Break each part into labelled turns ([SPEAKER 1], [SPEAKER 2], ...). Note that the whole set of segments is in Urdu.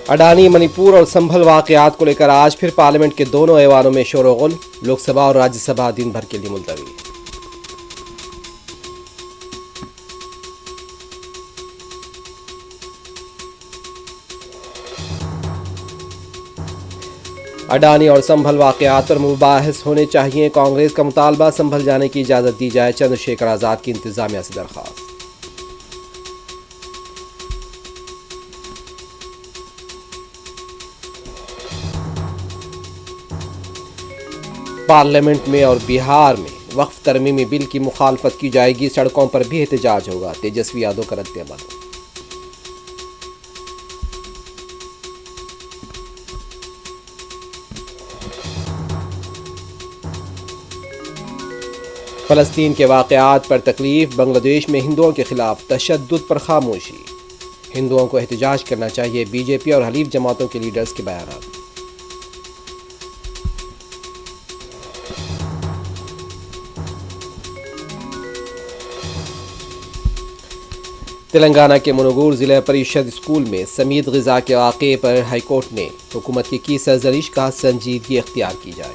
[SPEAKER 1] اڈانی منی پور اور سنبھل واقعات کو لے کر آج پھر پارلیمنٹ کے دونوں ایوانوں میں شور و غل، لوک سبھا اور راجیہ سبھا دن بھر کے لیے ملتوی۔ اڈانی اور سنبھل واقعات پر مباحث ہونے چاہیے، کانگریس کا مطالبہ، سنبھل جانے کی اجازت دی جائے، چندر شیکھر آزاد کی انتظامیہ سے درخواست۔ پارلیمنٹ میں اور بہار میں وقف ترمیمی بل کی مخالفت کی جائے گی، سڑکوں پر بھی احتجاج ہوگا، تیجسوی یادو کا رد عمل۔ فلسطین کے واقعات پر تکلیف، بنگلہ دیش میں ہندوؤں کے خلاف تشدد پر خاموشی، ہندوؤں کو احتجاج کرنا چاہیے، بی جے پی اور حلیف جماعتوں کے لیڈرز کے بیانات۔ تلنگانہ کے منوگور ضلع پریشد اسکول میں سمیت غذا کے واقعے پر ہائی کورٹ نے حکومت کی سرزنش، کا سنجیدگی اختیار کی جائے۔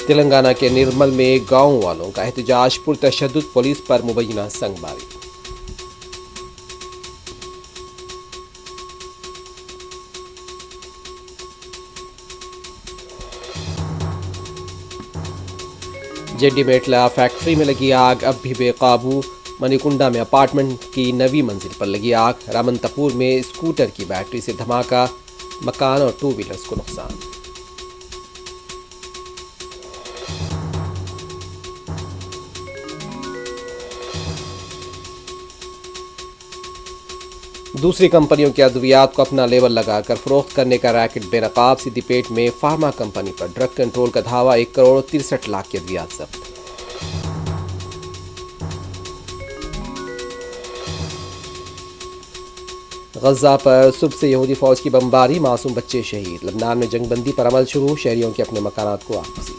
[SPEAKER 1] تلنگانہ کے نرمل میں گاؤں والوں کا احتجاج، پرتشدد پولیس پر مبینہ سنگ باری۔ جیڈی میٹلا فیکٹری میں لگی آگ، اب بھی بے قابو، منی کنڈا میں اپارٹمنٹ کی 9ویں منزل پر لگی آگ، رامنتپور میں اسکوٹر کی بیٹری سے دھماکہ، مکان اور 2 ویلرز کو نقصان۔ دوسری کمپنیوں کے ادویات کو اپنا لیبل لگا کر فروخت کرنے کا ریکٹ بے نقاب، سدی پیٹ میں فارما کمپنی پر ڈرگ کنٹرول کا دھاوا، 1,63,00,000 کے ادویات ضبط۔ غزہ پر صبح سے یہودی فوج کی بمباری، معصوم بچے شہید، لبنان میں جنگ بندی پر عمل شروع، شہریوں کے اپنے مکانات کو واپسی۔